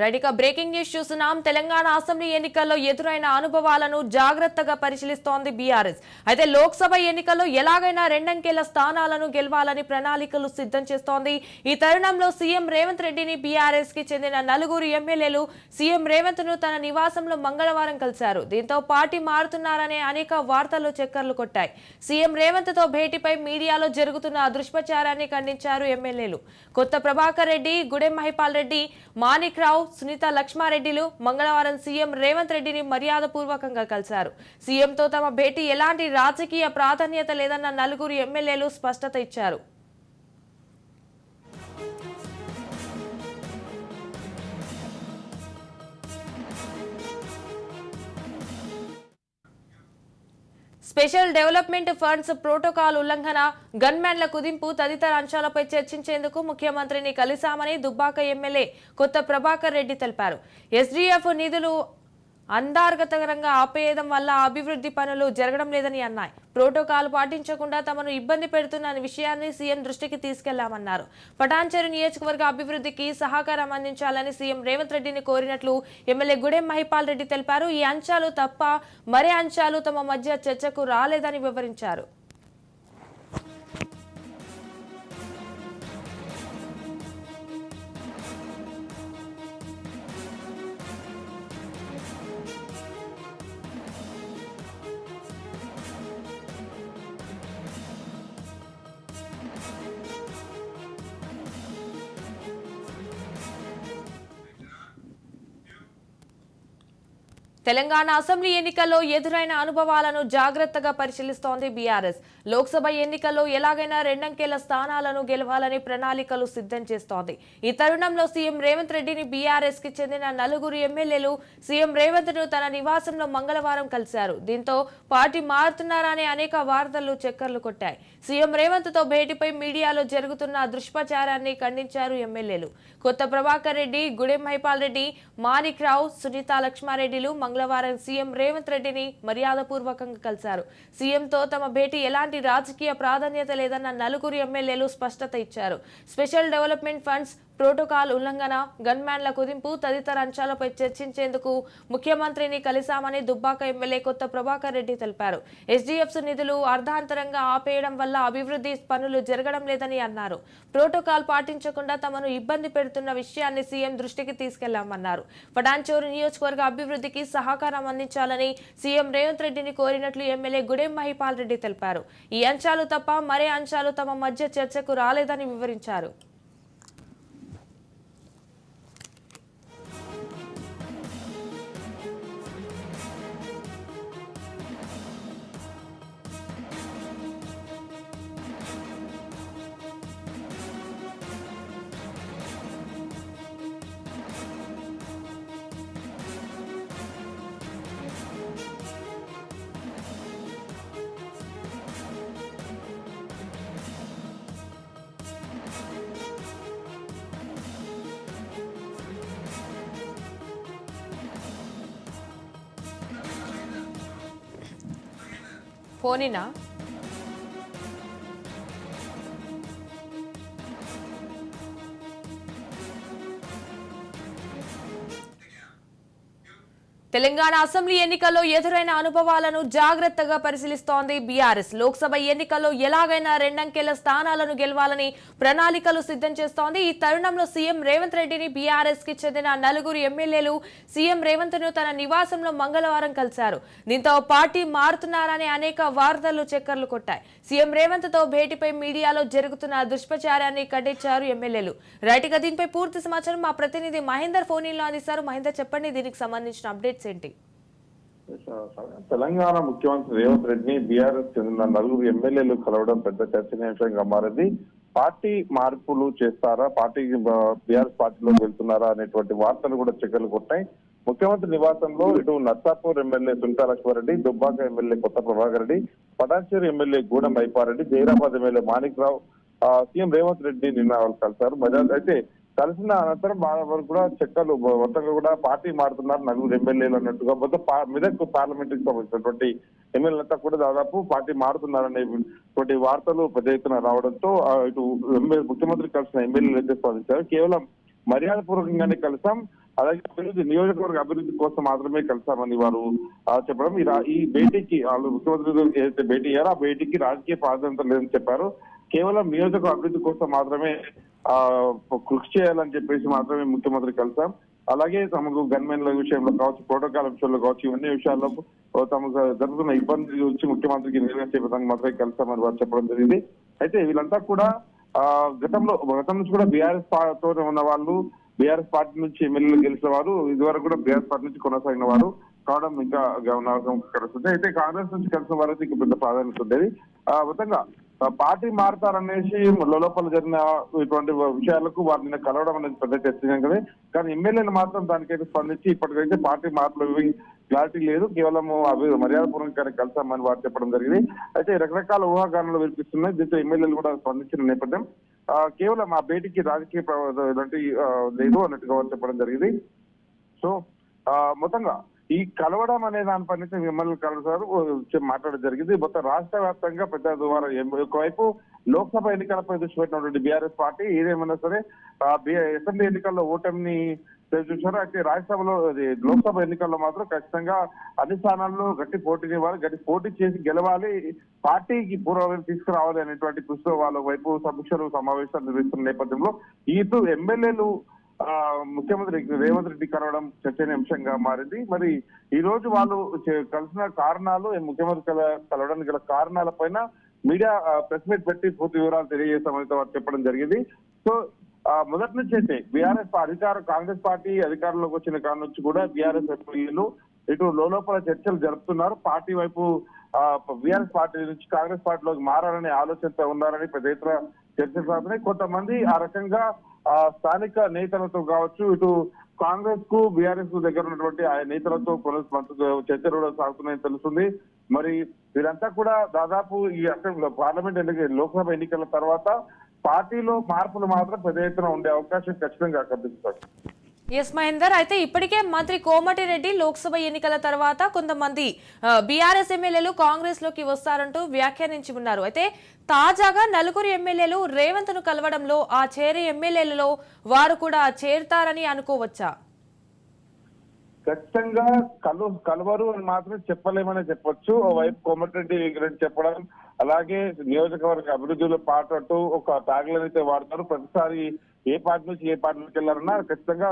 Right ఇక breaking news చూస్తున్నాం. Telangana assembly ఎన్నికల్లో ఎదురైన అనుభవాలను జాగ్రత్తగా పరిశీలిస్తోంది బీఆర్ఎస్. అయితే లోక్సభ ఎన్నికల్లో ఎలాగైనా రెండంకెల స్థానాలను గెలవాలని ప్రణాళికలు సిద్ధం చేస్తోంది. ఈ తరుణంలో సీఎం రేవంత్ రెడ్డిని బీఆర్ఎస్ కి చెందిన 4 ఎమ్మెల్యేలు సీఎం రేవంత్ ను తన నివాసంలో మంగళవారం కలిశారు. దీంతో పార్టీ మారుతున్నారనే అనేక వార్తలు చక్కర్లు కొట్టాయి. సీఎం రేవంత్ తో భేటీపై మీడియాలో జరుగుతున్న దుష్ప్రచారాన్ని ఖండించారు ఎమ్మెల్యేలు. కొత్త ప్రభాకర్ రెడ్డి, గుడెం మహిపాల్ రెడ్డి, మాణిక్ రావు, సునీత లక్ష్మారెడ్డిలు మంగళవారం సీఎం రేవంత్ రెడ్డిని మర్యాదపూర్వకంగా కలిశారు. సీఎంతో తమ భేటీ ఎలాంటి రాజకీయ ప్రాధాన్యత లేదన్న 4 ఎమ్మెల్యేలు స్పష్టత ఇచ్చారు. స్పెషల్ డెవలప్మెంట్ ఫండ్స్ ప్రోటోకాల్ ఉల్లంఘన, గన్మ్యాన్ల కుదింపు తదితర అంశాలపై చర్చించేందుకు ముఖ్యమంత్రిని కలిశామని దుబ్బాక ఎమ్మెల్యే కొత్త ప్రభాకర్ రెడ్డి తెలిపారు. ఎస్డీఎఫ్ నిధులు అంతర్గతంగా ఆపేయడం వల్ల అభివృద్ధి పనులు జరగడం లేదని అన్నాయి. ప్రోటోకాల్ పాటించకుండా తమను ఇబ్బంది పెడుతున్న విషయాన్ని సీఎం దృష్టికి తీసుకెళ్లామన్నారు. పటాన్చెరు నియోజకవర్గ అభివృద్ధికి సహకారం అందించాలని సీఎం రేవంత్ రెడ్డిని కోరినట్లు ఎమ్మెల్యే గుడెం మహిపాల్ రెడ్డి తెలిపారు. ఈ అంశాలు తప్ప మరే అంశాలు తమ మధ్య చర్చకు రాలేదని వివరించారు. తెలంగాణ అసెంబ్లీ ఎన్నికల్లో ఎదురైన అనుభవాలను జాగ్రత్తగా పరిశీలిస్తోంది బీఆర్ఎస్. లోక్సభ ఎన్నికల్లో ఎలాగైనా రెండంకెల స్థానాలను గెలవాలని ప్రణాళికలు సిద్ధం చేస్తోంది. ఈ తరుణంలో సీఎం రేవంత్ రెడ్డిని బీఆర్ఎస్ కి చెందిన 4 ఎమ్మెల్యేలు సీఎం రేవంత్ ను తన నివాసంలో మంగళవారం కలిశారు. దీంతో పార్టీ మారుతున్నారనే అనేక వార్తలు చక్కర్లు కొట్టాయి. సీఎం రేవంత్ తో భేటీపై మీడియాలో జరుగుతున్న దుష్ప్రచారాన్ని ఖండించారు ఎమ్మెల్యేలు. కొత్త ప్రభాకర్ రెడ్డి, గుడెం మహిపాల్ రెడ్డి, మాణిక్ రావు, సునీత లక్ష్మారెడ్డిలు మంగళవారం సీఎం రేవంత్ రెడ్డిని మర్యాదపూర్వకంగా కలిశారు. సీఎంతో తమ భేటీ ఎలాంటి రాజకీయ ప్రాధాన్యత లేదన్న 4 ఎమ్మెల్యేలు స్పష్టత ఇచ్చారు. స్పెషల్ డెవలప్మెంట్ ఫండ్స్ ప్రోటోకాల్ ఉల్లంఘన, గన్మ్యాన్ల కుదింపు తదితర అంశాలపై చర్చించేందుకు ముఖ్యమంత్రిని కలిశామని దుబ్బాక ఎమ్మెల్యే కొత్త ప్రభాకర్ రెడ్డి తెలిపారు. ఎస్డీఎఫ్స్ నిధులు అర్ధాంతరంగా ఆపేయడం వల్ల అభివృద్ధి పనులు జరగడం లేదని అన్నారు. ప్రోటోకాల్ పాటించకుండా తమను ఇబ్బంది పెడుతున్న విషయాన్ని సీఎం దృష్టికి తీసుకెళ్లామన్నారు. పటాన్చెరు నియోజకవర్గ అభివృద్ధికి సహకారం అందించాలని సీఎం రేవంత్ రెడ్డిని కోరినట్లు ఎమ్మెల్యే గుడెం మహిపాల్ రెడ్డి తెలిపారు. ఈ అంశాలు తప్ప మరే అంశాలు తమ మధ్య చర్చకు రాలేదని వివరించారు. ఫోనినా తెలంగాణ అసెంబ్లీ ఎన్నికల్లో ఎదురైన అనుభవాలను జాగ్రత్తగా పరిశీలిస్తోంది బీఆర్ఎస్. లోక్సభ ఎన్నికల్లో ఎలాగైనా రెండంకెల స్థానాలను గెలవాలని ప్రణాళికలు సిద్ధం చేస్తోంది. ఈ తరుణంలో సీఎం రేవంత్ రెడ్డిని బీఆర్ఎస్ కి చెందిన 4 ఎమ్మెల్యేలు సీఎం రేవంత్ ను తన నివాసంలో మంగళవారం కలిశారు. దీంతో పార్టీ మారుతున్నారనే అనేక వార్తలు చక్కర్లు కొట్టాయి. సీఎం రేవంత్ తో భేటీపై మీడియాలో జరుగుతున్న దుష్ప్రచారాన్ని ఖండించారు ఎమ్మెల్యేలు. రైట్ గా దీనిపై పూర్తి సమాచారం మా ప్రతినిధి మహేందర్ ఫోన్లో అందిస్తారు. మహేందర్, చెప్పండి దీనికి సంబంధించిన అప్డేట్స్ ఏంటి? తెలంగాణ ముఖ్యమంత్రి రేవంత్ రెడ్డిని బీఆర్ఎస్ చెందిన 4 ఎమ్మెల్యేలు కలవడం పెద్ద చర్చనీయాంశంగా మారింది. పార్టీ మార్పులు చేస్తారా, బీఆర్ఎస్ పార్టీలో వెళ్తున్నారా అనేటువంటి వార్తలు కూడా చక్కర్లు కొట్టాయి. ముఖ్యమంత్రి నివాసంలో ఇటు నర్సాపూర్ ఎమ్మెల్యే సునీత లక్ష్మారెడ్డి, దుబ్బాక ఎమ్మెల్యే కొత్త ప్రభాకర్ రెడ్డి, పటాన్చెరు ఎమ్మెల్యే గూడెం మహిపాల్ రెడ్డి, జైరాబాద్ ఎమ్మెల్యే మాణిక్ రావు సీఎం రేవంత్ రెడ్డి నిన్న కలిశారు. అయితే కలిసిన అనంతరం వరకు కూడా చక్కలు మొత్తంగా కూడా పార్టీ మారుతున్నారు 4 ఎమ్మెల్యేలు అన్నట్టుగా మొత్తం మెదక్ పార్లమెంటరీకి సంబంధించినటువంటి ఎమ్మెల్యేలంతా కూడా దాదాపు పార్టీ మారుతున్నారనేటువంటి వార్తలు పెద్ద ఎత్తున రావడంతో ఇటు ముఖ్యమంత్రి కలిసిన ఎమ్మెల్యేలు అయితే స్పందించారు. కేవలం మర్యాద పూర్వకంగానే కలిసాం, అలాగే అభివృద్ధి నియోజకవర్గ అభివృద్ధి కోసం మాత్రమే కలిసామని వారు చెప్పడం. ఈ భేటీకి వాళ్ళు ముఖ్యమంత్రులు ఏదైతే భేటీ అయ్యారో ఆ భేటీకి రాజకీయ ప్రాధాన్యత లేదని చెప్పారు. కేవలం నియోజకవర్గ అభివృద్ధి కోసం మాత్రమే కృషి చేయాలని చెప్పేసి మాత్రమే ముఖ్యమంత్రి కలిసాం. అలాగే తమకు గన్మెన్ల విషయంలో కావచ్చు, ప్రోటోకాల్ విషయంలో కావచ్చు, ఇవన్నీ విషయాల్లో తమకు జరుగుతున్న ఇబ్బంది గురించి ముఖ్యమంత్రికి నిర్వహించే విధంగా మాత్రమే కలిసామని వారు చెప్పడం జరిగింది. అయితే వీళ్ళంతా కూడా గతం నుంచి కూడా బీఆర్ఎస్ తో ఉన్న వాళ్ళు, బీఆర్ఎస్ పార్టీ నుంచి ఎమ్మెల్యేలు గెలిచిన వారు, ఇదివరకు కూడా బీఆర్ఎస్ పార్టీ నుంచి కొనసాగిన వారు కావడం ఇంకా కలుస్తుంది. అయితే కాంగ్రెస్ నుంచి కలిసిన వారైతే ఇంకా పెద్ద ప్రాధాన్యత ఉండేది. మొత్తంగా పార్టీ మారుతారనేసి లోపల జరిగిన ఇటువంటి విషయాలకు వారు నిన్న కలవడం అనేది పెద్ద చర్చనీయాంశమే. కానీ ఎమ్మెల్యేలు మాత్రం దానికైతే స్పందించి ఇప్పటికైతే పార్టీ మార్పులు క్లారిటీ లేదు, కేవలం మర్యాదపూర్వకంగానే కలిసామని వారు చెప్పడం జరిగింది. అయితే రకరకాల ఊహాగానాలు వినిపిస్తున్నాయి. దీంతో ఎమ్మెల్యేలు కూడా స్పందించిన నేపథ్యం కేవలం ఆ భేటీకి రాజకీయ ఇలాంటి లేదు అన్నట్టుగా వారు చెప్పడం జరిగింది. సో మొత్తంగా ఈ కలవడం అనే దానిపైన ఎమ్మెల్యే కలవసారు మాట్లాడడం జరిగింది. మొత్తం రాష్ట్ర వ్యాప్తంగా పెద్ద ద్వారా ఒకవైపు లోక్సభ ఎన్నికలపై దృష్టి పెట్టినటువంటి బీఆర్ఎస్ పార్టీ ఏదేమన్నా సరే అసెంబ్లీ ఎన్నికల్లో ఓటమిని చూశారు. అయితే రాజ్యసభలో లోక్సభ ఎన్నికల్లో మాత్రం ఖచ్చితంగా అన్ని స్థానాల్లో గట్టి పోటీనివ్వాలి, గట్టి పోటీ చేసి గెలవాలి, పార్టీకి పూర్వం తీసుకురావాలి అనేటువంటి కృషితో వాళ్ళ వైపు సమీక్షలు సమావేశాలు నిర్వహిస్తున్న నేపథ్యంలో ఇటు ఎమ్మెల్యేలు ముఖ్యమంత్రి రేవంత్ రెడ్డి కలవడం చర్చనీయాంశంగా మారింది. మరి ఈ రోజు వాళ్ళు కలిసిన కారణాలు, ముఖ్యమంత్రి కలవడానికి గల కారణాలపైన మీడియా ప్రెస్ మీట్ పెట్టి పూర్తి వివరాలు తెలియజేస్తామని వారు చెప్పడం జరిగింది. సో మొదటి నుంచి అయితే బీఆర్ఎస్ కాంగ్రెస్ పార్టీ అధికారంలోకి వచ్చిన కాడ నుంచి కూడా బీఆర్ఎస్ ఎమ్మెల్యేలు ఇటు లోపల చర్చలు జరుపుతున్నారు. పార్టీ వైపు బీఆర్ఎస్ పార్టీ నుంచి కాంగ్రెస్ పార్టీలోకి మారాలనే ఆలోచనతో ఉన్నారని పెద్ద ఎత్తున చర్చలు సాగుతున్నాయి. కొంతమంది ఆ రకంగా స్థానిక నేతలతో కావచ్చు, ఇటు కాంగ్రెస్ కు బీఆర్ఎస్ కు దగ్గర ఉన్నటువంటి ఆ నేతలతో చర్చలు కూడా సాగుతున్నాయని తెలుస్తుంది. మరి వీరంతా కూడా దాదాపు ఈ పార్లమెంట్ లోక్సభ ఎన్నికల తర్వాత పార్టీలో మార్పులు మాత్రం పెద్ద ఎత్తున ఉండే అవకాశం ఖచ్చితంగా కనిపిస్తుంది. ఎస్ మహేందర్, అయితే ఇప్పటికే మంత్రి కోమటిరెడ్డి లోక్సభ ఎన్నికల తర్వాత కొంతమంది బీఆర్ఎస్ ఎమ్మెల్యేలు కాంగ్రెస్ లోకి వస్తారంటూ వ్యాఖ్యానించి ఉన్నారు. అయితే తాజాగా నలుగురు ఎమ్మెల్యేలు రేవంత్ ను కలవడంలో ఆ చేరే ఎమ్మెల్యేలలో వారు కూడా చేరతారని అనుకోవచ్చా? ఖచ్చితంగా కలవరు అని మాత్రం చెప్పలేమని చెప్పొచ్చు. ఓవైపు కోమటిరెడ్డి గురించి చెప్పడం, అలాగే నియోజకవర్గ అభివృద్ధిలో పాటు ఒక ట్యాగ్లైన్ అయితే వాడతారు. ప్రతిసారి ఏ పార్టీ నుంచి ఏ పార్టీలోకి వెళ్ళాలన్నా ఖచ్చితంగా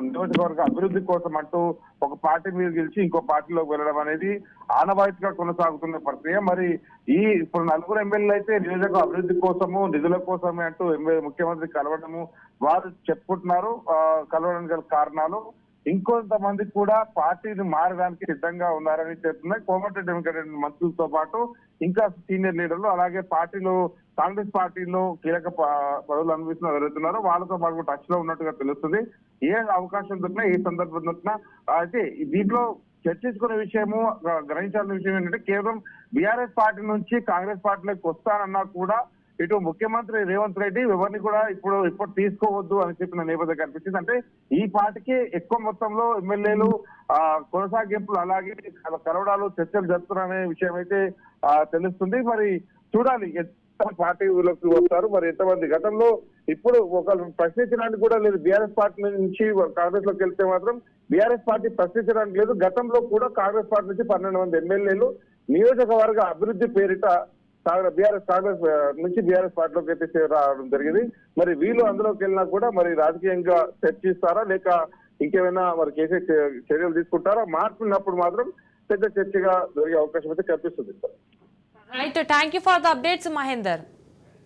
నియోజకవర్గ అభివృద్ధి కోసం అంటూ ఒక పార్టీ మీద గెలిచి ఇంకో పార్టీలోకి వెళ్ళడం అనేది ఆనవాయితీగా కొనసాగుతున్న ప్రక్రియ. మరి ఇప్పుడు నలుగురు ఎమ్మెల్యేలు అయితే నియోజకవర్గ అభివృద్ధి కోసము, నిధుల కోసమే అంటూ ముఖ్యమంత్రి కలవడము వారు చెప్పుకుంటున్నారు. కలవడానికి గల కారణాలు ఇంకొంతమంది కూడా పార్టీని మారడానికి సిద్ధంగా ఉన్నారని చెప్తున్నాయి. కోమటిరెడ్డి మంత్రులతో పాటు ఇంకా సీనియర్ లీడర్లు, అలాగే పార్టీలో కాంగ్రెస్ పార్టీలో కీలక పదవులు అనుభవిస్తున్న ఎవరైతున్నారో వాళ్ళతో పాటు టచ్ లో ఉన్నట్టుగా తెలుస్తుంది. ఏ అవకాశం దొరికినా, ఏ సందర్భం దొరికినా అయితే దీంట్లో చర్చించుకునే విషయము, గ్రహించాల్సిన విషయం ఏంటంటే కేవలం బీఆర్ఎస్ పార్టీ నుంచి కాంగ్రెస్ పార్టీలోకి వస్తానన్నా కూడా ఇటు ముఖ్యమంత్రి రేవంత్ రెడ్డి ఎవరిని కూడా ఇప్పుడు తీసుకోవద్దు అని చెప్పిన నేపథ్యం కనిపించింది. అంటే ఈ పార్టీకి ఎక్కువ మొత్తంలో ఎమ్మెల్యేలు కొనసాగింపులు, అలాగే కలవడాలు, చర్చలు జరుపుతున్నారనే విషయం అయితే తెలుస్తుంది. మరి చూడాలి పార్టీలోకి వస్తారు, మరి ఎంతమంది. గతంలో ఇప్పుడు ఒక ప్రశ్నించడానికి కూడా లేదు. బీఆర్ఎస్ పార్టీ నుంచి కాంగ్రెస్ లోకి వెళ్తే మాత్రం బీఆర్ఎస్ పార్టీ ప్రశ్నించడానికి లేదు. గతంలో కూడా కాంగ్రెస్ పార్టీ నుంచి 12 మంది ఎమ్మెల్యేలు నియోజకవర్గ అభివృద్ధి పేరిట కాంగ్రెస్ నుంచి బీఆర్ఎస్ పార్టీలోకి అయితే రావడం జరిగింది. మరి వీళ్ళు అందులోకి వెళ్ళినా కూడా మరి రాజకీయంగా చర్చిస్తారా, లేక ఇంకేమైనా మరి కేసీ చర్యలు తీసుకుంటారా, మార్పున్నప్పుడు మాత్రం పెద్ద చర్చగా జరిగే అవకాశం అయితే కనిపిస్తుంది. Right, thank you for the updates Mahender.